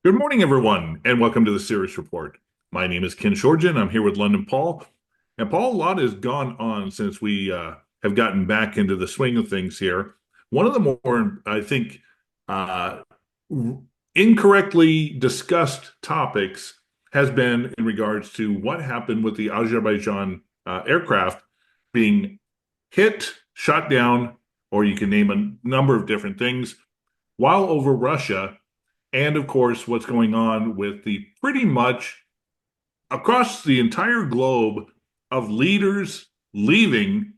Good morning, everyone, and welcome to the Sirius Report. My name is Ken Shorjan. I'm here with London Paul. And Paul, a lot has gone on since we have gotten back into the swing of things here. One of the more, I think, uh, incorrectly discussed topics has been in regards to what happened with the Azerbaijan aircraft being hit, shot down, or you can name a number of different things while over Russia, and of course, what's going on with the pretty much across the entire globe of leaders leaving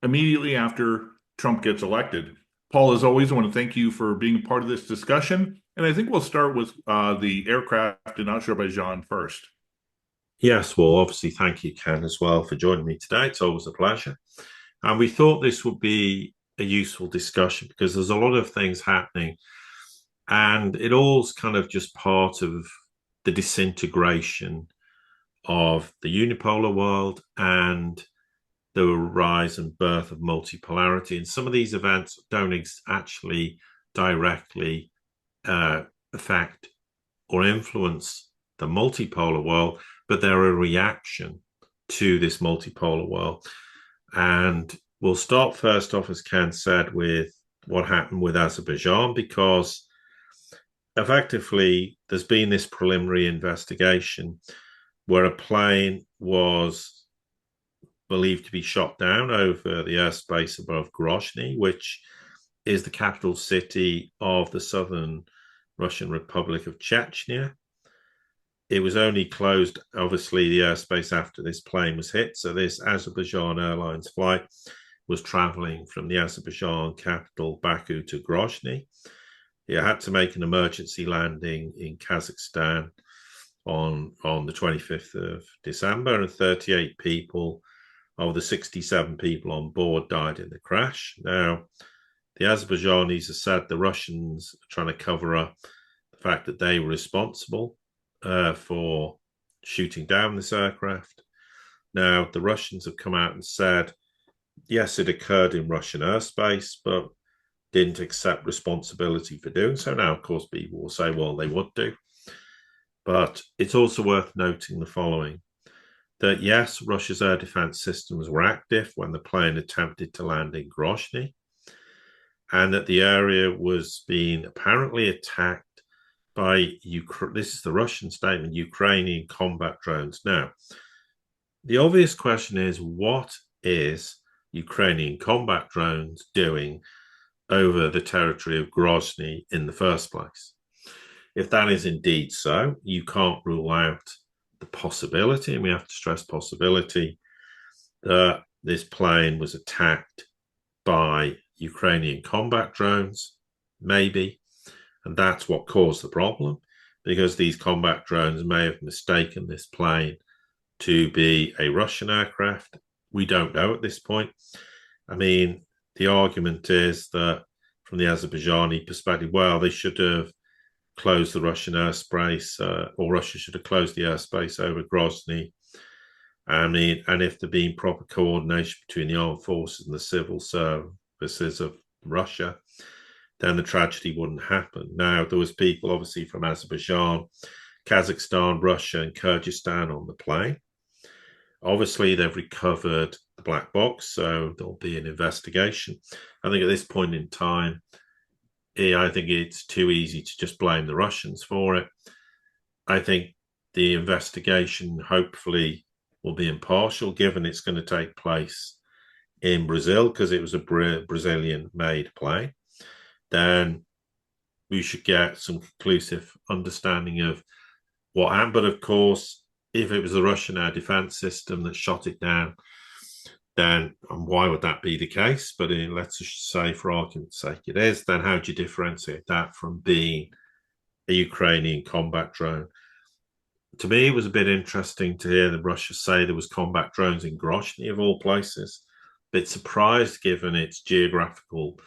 immediately after Trump gets elected. Paul, as always, I want to thank you for being a part of this discussion. And I think we'll start with the aircraft in Azerbaijan first. Yes, well, obviously, thank you, Ken, as well, for joining me today. It's always a pleasure. And we thought this would be a useful discussion because there's a lot of things happening, and it all's kind of just part of the disintegration of the unipolar world and the rise and birth of multipolarity. And some of these events don't actually directly affect or influence the multipolar world, but they're a reaction to this multipolar world. And we'll start first off, as Ken said, with what happened with Azerbaijan, because effectively there's been this preliminary investigation where a plane was believed to be shot down over the airspace above Grozny, which is the capital city of the southern Russian Republic of Chechnya. It was only closed, obviously, the airspace after this plane was hit. So this Azerbaijan Airlines flight was traveling from the Azerbaijan capital, Baku, to Grozny. It had to make an emergency landing in Kazakhstan on the 25th of December, and 38 people of the 67 people on board died in the crash. Now, the Azerbaijanis have said the Russians are trying to cover up the fact that they were responsible for shooting down this aircraft. Now, the Russians have come out and said, yes, it occurred in Russian airspace, but didn't accept responsibility for doing so. Now, of course, people will say, well, they would do. But it's also worth noting the following: that yes, Russia's air defense systems were active when the plane attempted to land in Grozny, and that the area was being apparently attacked by this is the Russian statement, Ukrainian combat drones. Now, the obvious question is, what is Ukrainian combat drones doing over the territory of Grozny in the first place? If that is indeed so, you can't rule out the possibility, and we have to stress possibility, that this plane was attacked by Ukrainian combat drones, maybe, and that's what caused the problem, because these combat drones may have mistaken this plane to be a Russian aircraft. We don't know at this point. I mean, the argument is that from the Azerbaijani perspective, well, they should have closed the Russian airspace, or Russia should have closed the airspace over Grozny. I mean, and if there been proper coordination between the armed forces and the civil services of Russia, then the tragedy wouldn't happen. Now, there was people obviously from Azerbaijan, Kazakhstan, Russia, and Kyrgyzstan on the plane. Obviously, they've recovered the black box, so there'll be an investigation. I think at this point in time, I think it's too easy to just blame the Russians for it. I think the investigation hopefully will be impartial, given it's going to take place in Brazil because it was a Brazilian made plane. Then we should get some conclusive understanding of what happened. But of course, if it was the Russian air defense system that shot it down, then why would that be the case? But let's just say, for argument's sake, it is. Then how do you differentiate that from being a Ukrainian combat drone? To me, it was a bit interesting to hear the Russia say there was combat drones in Grozny, of all places. A bit surprised given its geographical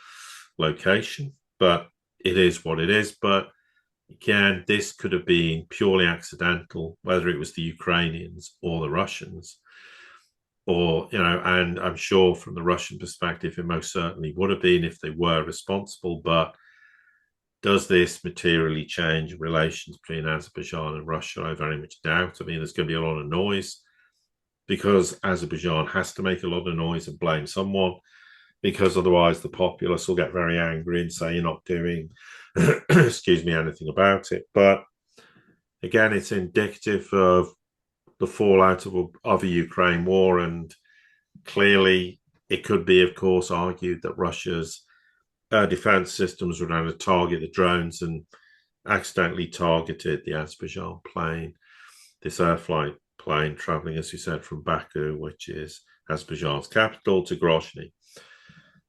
location, but it is what it is. But again, this could have been purely accidental, whether it was the Ukrainians or the Russians. Or, and I'm sure from the Russian perspective, it most certainly would have been if they were responsible. But Does this materially change relations between Azerbaijan and Russia? I very much doubt. I mean, there's going to be a lot of noise because Azerbaijan has to make a lot of noise and blame someone, because otherwise the populace will get very angry and say you're not doing, excuse me, anything about it. But again, it's indicative of the fallout of a Ukraine war, and clearly it could be, of course, argued that Russia's defense systems were trying to target the drones and accidentally targeted the Azerbaijan plane, this air flight plane traveling, as you said, from Baku, which is Azerbaijan's capital, to Grozny.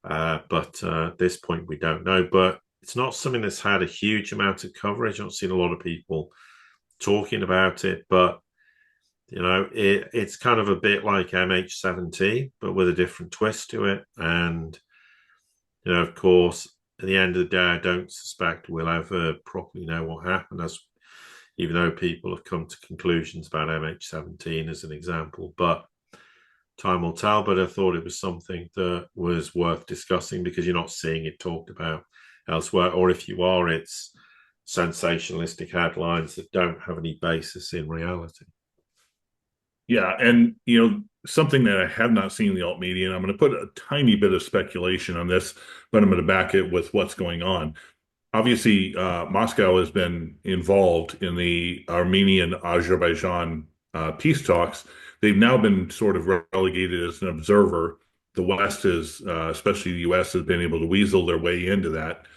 But at this point, we don't know. But it's not something that's had a huge amount of coverage. I've seen a lot of people talking about it, but it's kind of a bit like MH17, but with a different twist to it. And of course, at the end of the day, I don't suspect we'll ever properly know what happened, even though people have come to conclusions about MH17 as an example. But time will tell. But I thought it was something that was worth discussing, because you're not seeing it talked about elsewhere. Or if you are, it's sensationalistic headlines that don't have any basis in reality. Yeah, and something that I have not seen in the alt media, and I'm going to put a tiny bit of speculation on this, but I'm going to back it with what's going on. Obviously, Moscow has been involved in the Armenian-Azerbaijan peace talks. They've now been sort of relegated as an observer. The West is, especially the U.S., has been able to weasel their way into that.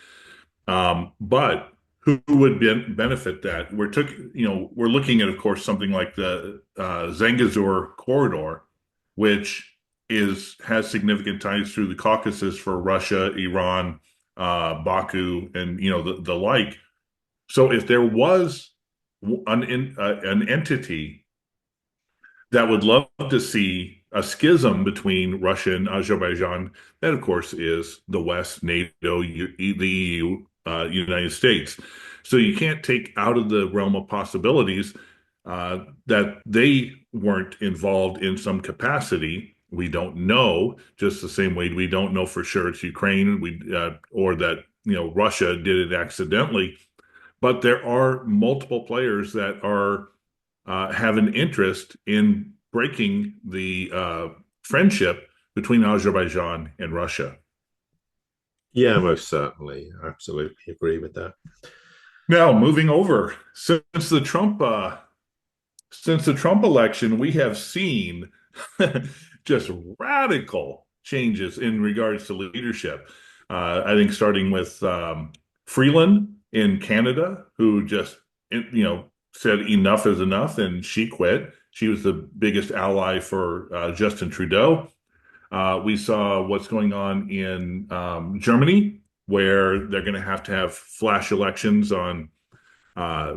But who would benefit that? We're looking at, of course, something like the Zangezur corridor, which has significant ties through the Caucasus for Russia, Iran, Baku, and the like. So if there was an entity that would love to see a schism between Russia and Azerbaijan, that of course is the West, NATO, the EU, United States. So you can't take out of the realm of possibilities that they weren't involved in some capacity. We don't know, just the same way we don't know for sure it's Ukraine, or that Russia did it accidentally. But there are multiple players that have an interest in breaking the friendship between Azerbaijan and Russia. Yeah, most certainly. Absolutely agree with that. Now, moving over, since the Trump election, we have seen just radical changes in regards to leadership. I think starting with Freeland in Canada, who just said enough is enough, and she quit. She was the biggest ally for Justin Trudeau. We saw what's going on in Germany, where they're going to have flash elections on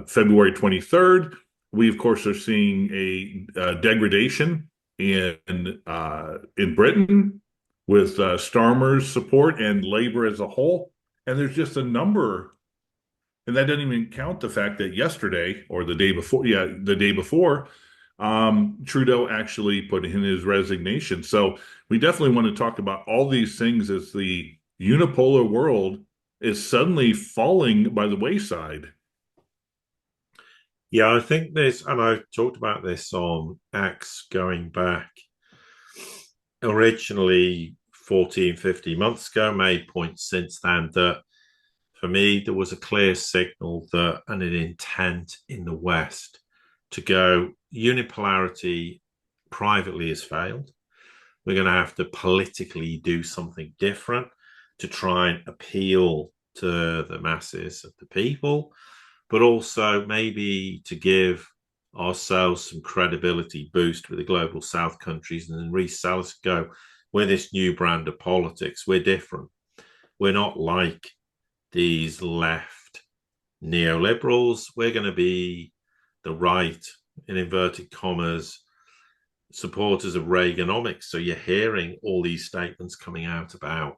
February 23rd. We, of course, are seeing a degradation in Britain with Starmer's support and Labour as a whole. And there's just a number, and that doesn't even count the fact that yesterday or the day before, Trudeau actually put in his resignation. So we definitely want to talk about all these things as the unipolar world is suddenly falling by the wayside. Yeah, I think this, and I talked about this on X going back originally 14, 15 months ago, made points since then that for me, there was a clear signal that and an intent in the West to go unipolarity privately has failed. We're going to have to politically do something different to try and appeal to the masses of the people, but also maybe to give ourselves some credibility boost with the global South countries and then resell us, go, we're this new brand of politics. We're different. We're not like these left neoliberals. We're going to be the right, in inverted commas, supporters of Reaganomics. So you're hearing all these statements coming out about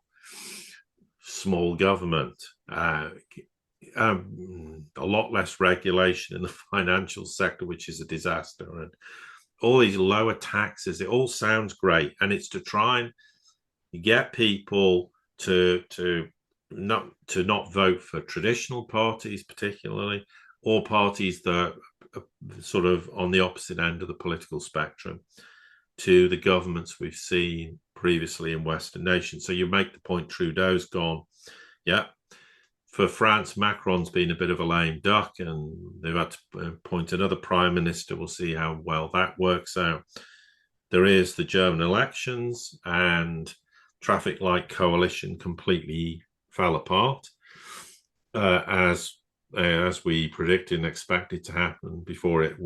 small government, a lot less regulation in the financial sector, which is a disaster, and all these lower taxes. It all sounds great, and it's to try and get people to not vote for traditional parties, particularly, or parties that are sort of on the opposite end of the political spectrum to the governments we've seen previously in Western nations. So you make the point Trudeau's gone, yeah. For France, Macron's been a bit of a lame duck, and they've had to appoint another prime minister. We'll see how well that works out. There is the German elections, and traffic light coalition completely fell apart, as we predicted and expected to happen before it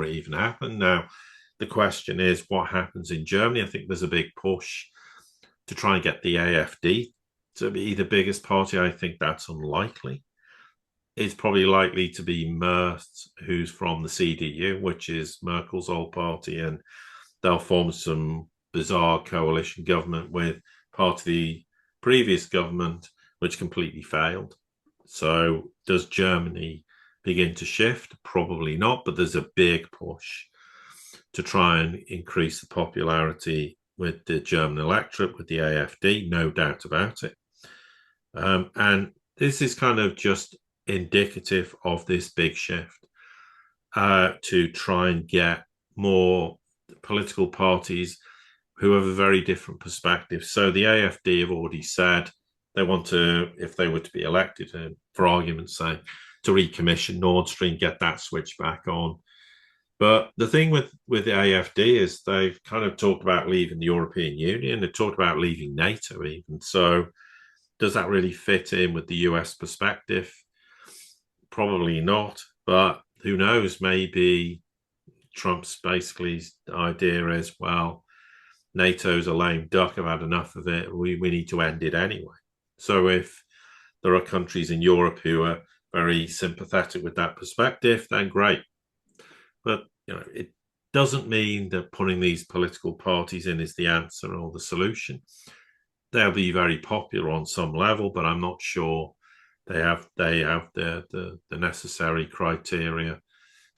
even happened. Now, the question is, what happens in Germany? I think there's a big push to try and get the AfD to be the biggest party. I think that's unlikely. It's probably likely to be Merz, who's from the CDU, which is Merkel's old party, and they'll form some bizarre coalition government with part of the previous government, which completely failed. So does Germany begin to shift? Probably not, but there's a big push to try and increase the popularity with the German electorate, with the AfD, no doubt about it. And this is kind of just indicative of this big shift to try and get more political parties who have a very different perspective. So the AfD have already said they want to, if they were to be elected, for argument's sake, to recommission Nord Stream, get that switch back on. But the thing with the AfD is they've kind of talked about leaving the European Union. They've talked about leaving NATO even. So does that really fit in with the US perspective? Probably not. But who knows? Maybe Trump's basically idea is, well, NATO's a lame duck. I've had enough of it. We need to end it anyway. So if there are countries in Europe who are very sympathetic with that perspective, then great. But it doesn't mean that putting these political parties in is the answer or the solution. They'll be very popular on some level, but I'm not sure they have the necessary criteria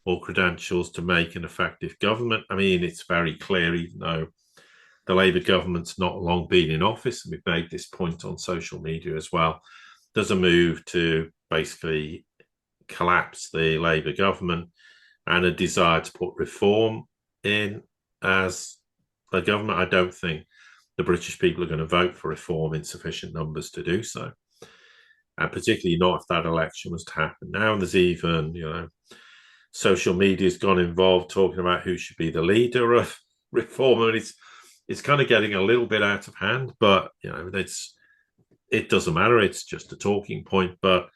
or credentials to make an effective government. I mean, it's very clear, even though the Labour government's not long been in office, and we've made this point on social media as well, there's a move to basically collapse the Labour government and a desire to put reform in as a government. I don't think the British people are going to vote for reform in sufficient numbers to do so. And particularly not if that election was to happen now. And there's even, social media's gone involved talking about who should be the leader of reform. And it's kind of getting a little bit out of hand, but it doesn't matter. It's just a talking point. But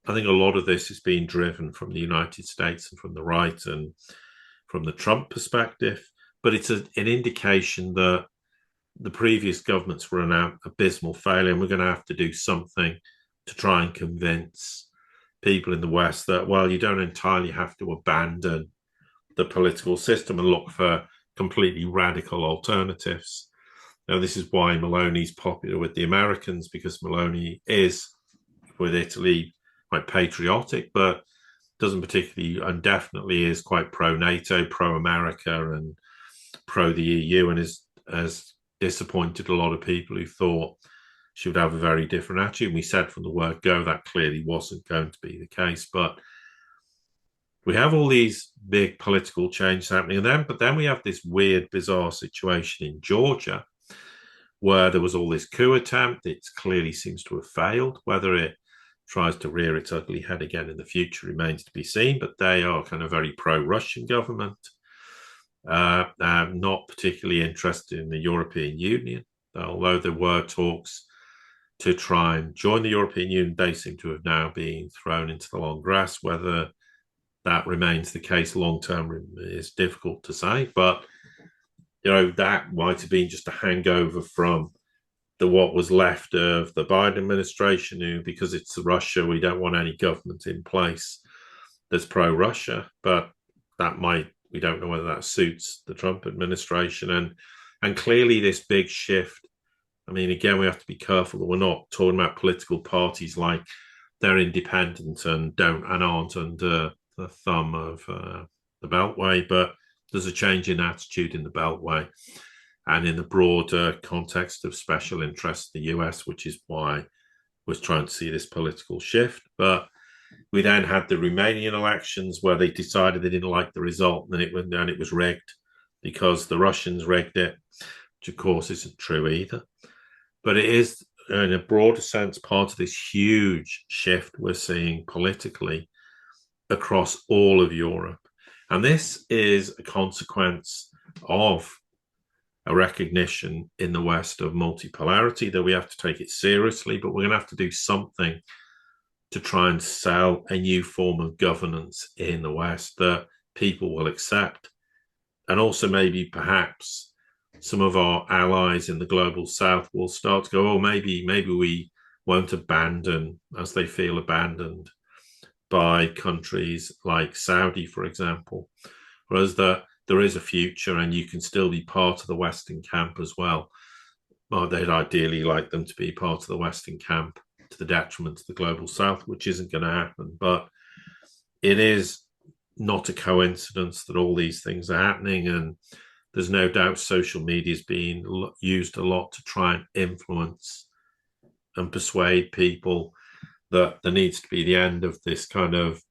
I think a lot of this is being driven from the United States and from the right and from the Trump perspective. But it's an indication that the previous governments were an abysmal failure, and we're going to have to do something to try and convince people in the West that, well, you don't entirely have to abandon the political system and look for completely radical alternatives. Now, this is why Meloni's popular with the Americans, because Meloni is, with Italy, quite patriotic, but doesn't particularly, and definitely is quite pro-NATO, pro-America, and pro-the EU, and has disappointed a lot of people who thought she would have a very different attitude. And we said from the word go that clearly wasn't going to be the case. But we have all these big political changes happening, but then we have this weird, bizarre situation in Georgia where there was all this coup attempt. It clearly seems to have failed. Whether it tries to rear its ugly head again in the future remains to be seen, but they are kind of very pro-Russian government, not particularly interested in the European Union, although there were talks to try and join the European Union. They seem to have now been thrown into the long grass. Whether that remains the case long term is difficult to say, but that might have been just a hangover from what was left of the Biden administration, who, because it's Russia, we don't want any government in place that's pro-Russia. But we don't know whether that suits the Trump administration. And clearly this big shift, I mean, again, we have to be careful that we're not talking about political parties like they're independent and aren't under the thumb of the Beltway, but there's a change in attitude in the Beltway and in the broader context of special interests, the US, which is why was trying to see this political shift. But we then had the Romanian elections where they decided they didn't like the result, and it was rigged because the Russians rigged it, which of course isn't true either. But it is, in a broader sense, part of this huge shift we're seeing politically across all of Europe. And this is a consequence of a recognition in the West of multipolarity, that we have to take it seriously, but we're going to have to do something to try and sell a new form of governance in the West that people will accept. And also maybe perhaps some of our allies in the global South will start to go, oh, maybe we won't abandon, as they feel abandoned by countries like Saudi, for example, whereas there is a future and you can still be part of the Western camp as well. Well, they'd ideally like them to be part of the Western camp to the detriment of the global South, which isn't going to happen. But it is not a coincidence that all these things are happening. And there's no doubt social media is being used a lot to try and influence and persuade people that there needs to be the end of this kind of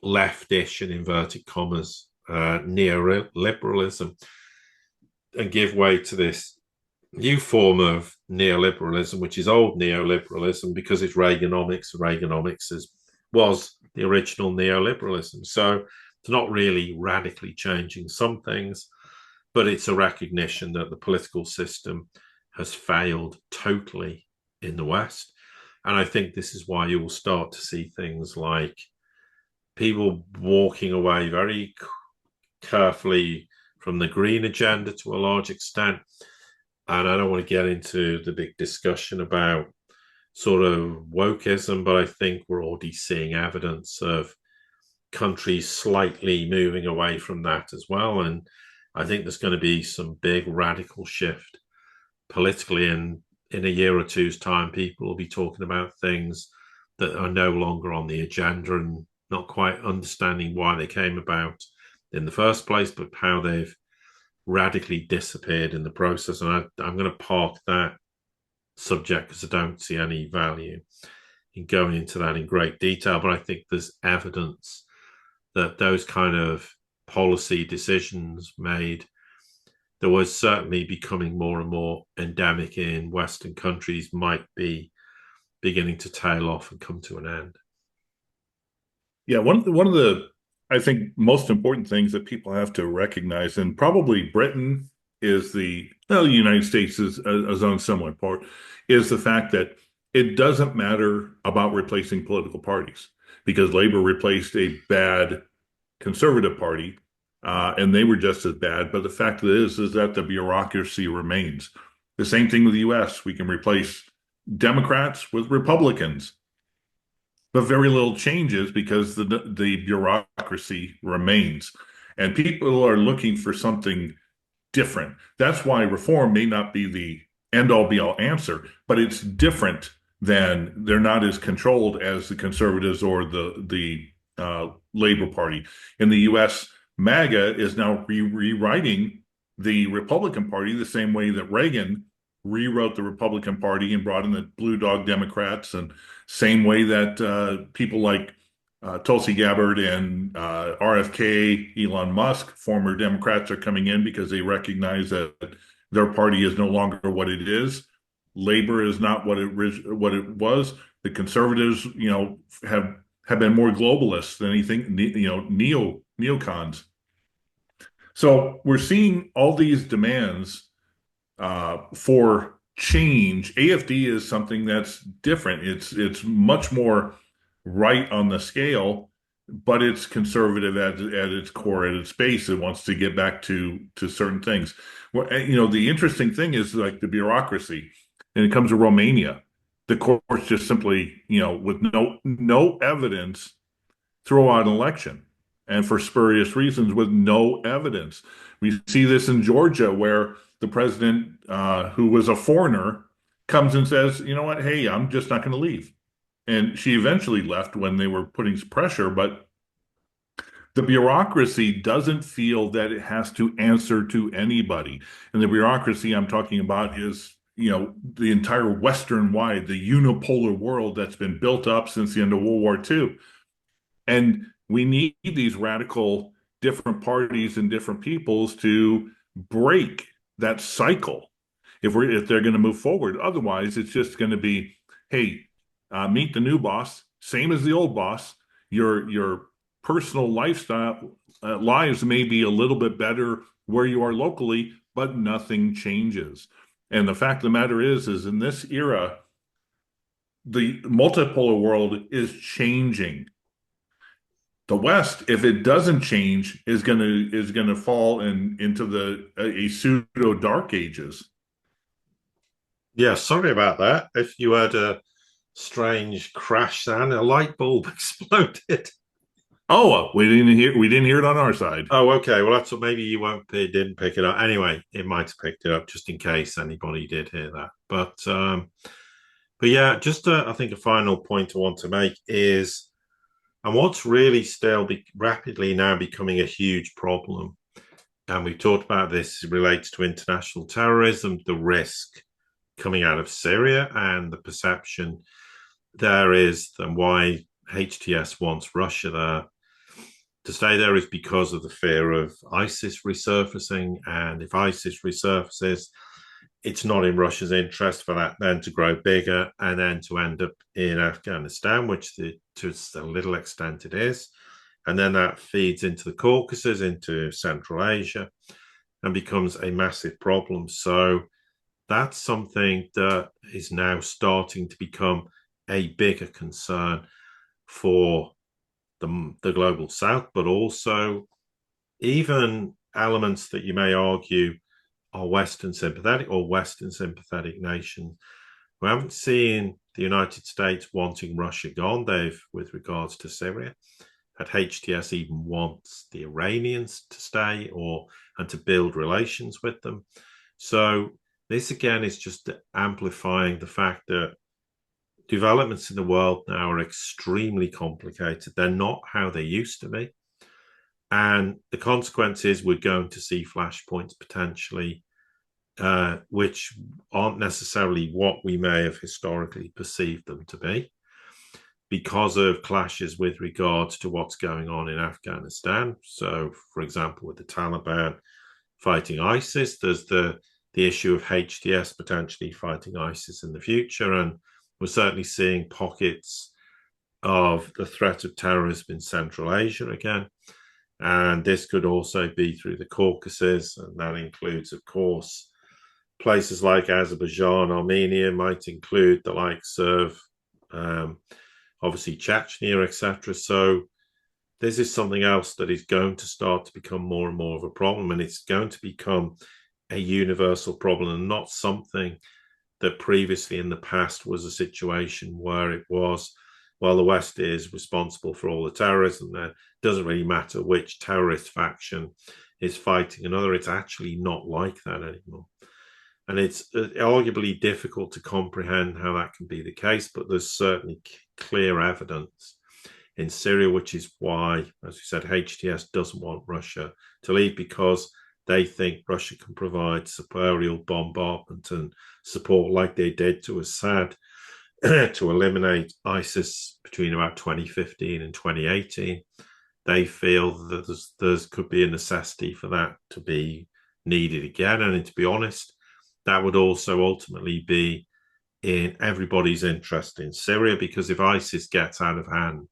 leftish, in inverted commas, neoliberalism, and give way to this new form of neoliberalism, which is old neoliberalism because it's Reaganomics. Reaganomics was the original neoliberalism. So it's not really radically changing some things, but it's a recognition that the political system has failed totally in the West. And I think this is why you will start to see things like people walking away very carefully from the green agenda to a large extent. And I don't want to get into the big discussion about sort of wokeism, but I think we're already seeing evidence of countries slightly moving away from that as well. And I think there's going to be some big radical shift politically, and in a year or two's time, people will be talking about things that are no longer on the agenda and not quite understanding why they came about in the first place, but how they've radically disappeared in the process. And I'm going to park that subject because I don't see any value in going into that in great detail. But I think there's evidence that those kind of policy decisions made that was certainly becoming more and more endemic in Western countries might be beginning to tail off and come to an end. Yeah, one of the I think most important things that people have to recognize, and probably Britain is the United States is on somewhat part, is the fact that it doesn't matter about replacing political parties, because Labor replaced a bad conservative party, and they were just as bad. But the fact is that the bureaucracy remains. The same thing with the U.S. We can replace Democrats with Republicans, but very little changes because the bureaucracy remains, and people are looking for something different. That's why reform may not be the end-all be-all answer, but it's different than they're not as controlled as the conservatives or the Labor Party. In the U.S., MAGA is now rewriting the Republican Party the same way that Reagan rewrote the Republican Party and brought in the Blue Dog Democrats, and same way that people like Tulsi Gabbard and RFK, Elon Musk, former Democrats, are coming in because they recognize that their party is no longer what it is. Labor is not what it was. The conservatives, have been more globalist than anything, neocons. So we're seeing all these demands for change. AFD is something that's different. It's much more right on the scale, but it's conservative at its core, at its base. It wants to get back to certain things. Well, the interesting thing is like the bureaucracy, and it comes to Romania. The courts just simply, with no evidence, throw out an election, and for spurious reasons with no evidence. We see this in Georgia, where the president, who was a foreigner, comes and says, you know what, hey, I'm just not going to leave. And she eventually left when they were putting pressure, but the bureaucracy doesn't feel that it has to answer to anybody. And the bureaucracy I'm talking about is the entire Western wide, the unipolar world that's been built up since the end of World War II. And we need these radical different parties and different peoples to break that cycle if they're going to move forward. Otherwise, it's just going to be, hey, meet the new boss, same as the old boss. Your personal lifestyle lives may be a little bit better where you are locally, but nothing changes. And the fact of the matter is in this era, the multipolar world is changing. The West, if it doesn't change, is gonna fall into a pseudo dark ages. Yeah, sorry about that. If you had a strange crash sound, a light bulb exploded. Oh, we didn't hear it on our side. Oh, okay. Well, that's what maybe you won't didn't pick it up. Anyway, it might have picked it up just in case anybody did hear that. But yeah, just I think a final point I want to make is, and what's really still rapidly now becoming a huge problem, and we've talked about this, relates to international terrorism, the risk coming out of Syria, and the perception there is, and why HTS wants Russia there to stay there is because of the fear of ISIS resurfacing. And if ISIS resurfaces, it's not in Russia's interest for that then to grow bigger and then to end up in Afghanistan, which to a little extent it is. And then that feeds into the Caucasus, into Central Asia, and becomes a massive problem. So that's something that is now starting to become a bigger concern for the global south, but also even elements that you may argue are Western sympathetic or Western sympathetic nations. We haven't seen the United States wanting Russia gone. They've, with regards to Syria, had HTS even wants the Iranians to stay and to build relations with them. So this again is just amplifying the fact that developments in the world now are extremely complicated. They're not how they used to be. And the consequence is we're going to see flashpoints potentially, which aren't necessarily what we may have historically perceived them to be, because of clashes with regards to what's going on in Afghanistan. So, for example, with the Taliban fighting ISIS, there's the issue of HTS potentially fighting ISIS in the future. And we're certainly seeing pockets of the threat of terrorism in Central Asia again. And this could also be through the Caucasus, and that includes, of course, places like Azerbaijan, Armenia, might include the likes of obviously Chechnya, etc. So this is something else that is going to start to become more and more of a problem, and it's going to become a universal problem and not something that previously in the past was a situation where it was, well, the West is responsible for all the terrorism. It doesn't really matter which terrorist faction is fighting another. It's actually not like that anymore. And it's arguably difficult to comprehend how that can be the case, but there's certainly clear evidence in Syria, which is why, as we said, HTS doesn't want Russia to leave, because they think Russia can provide superior bombardment and support like they did to Assad to eliminate ISIS between about 2015 and 2018. They feel that there could be a necessity for that to be needed again. And to be honest, that would also ultimately be in everybody's interest in Syria, because if ISIS gets out of hand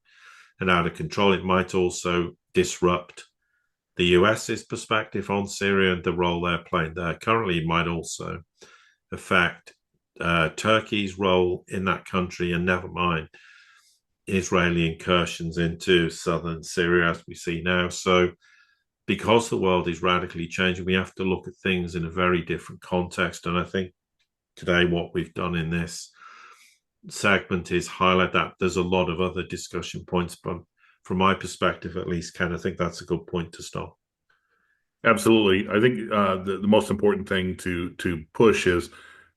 and out of control, it might also disrupt the US's perspective on Syria and the role they're playing there. Currently, it might also affect Turkey's role in that country, and never mind Israeli incursions into southern Syria, as we see now. So because the world is radically changing, we have to look at things in a very different context. And I think today what we've done in this segment is highlight that. There's a lot of other discussion points, but from my perspective, at least, Ken, I think that's a good point to stop. Absolutely. I think the most important thing to push is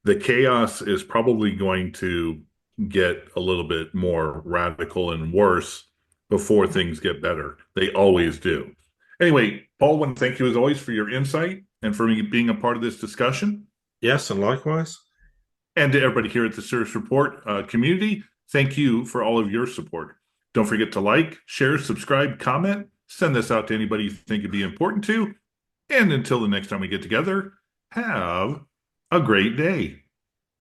the chaos is probably going to get a little bit more radical and worse before things get better. They always do. Anyway, Paul, I want to thank you as always for your insight and for being a part of this discussion. Yes, and likewise. And to everybody here at the Sirius Report community, thank you for all of your support. Don't forget to like, share, subscribe, comment, send this out to anybody you think it'd be important to. And until the next time we get together, have a great day.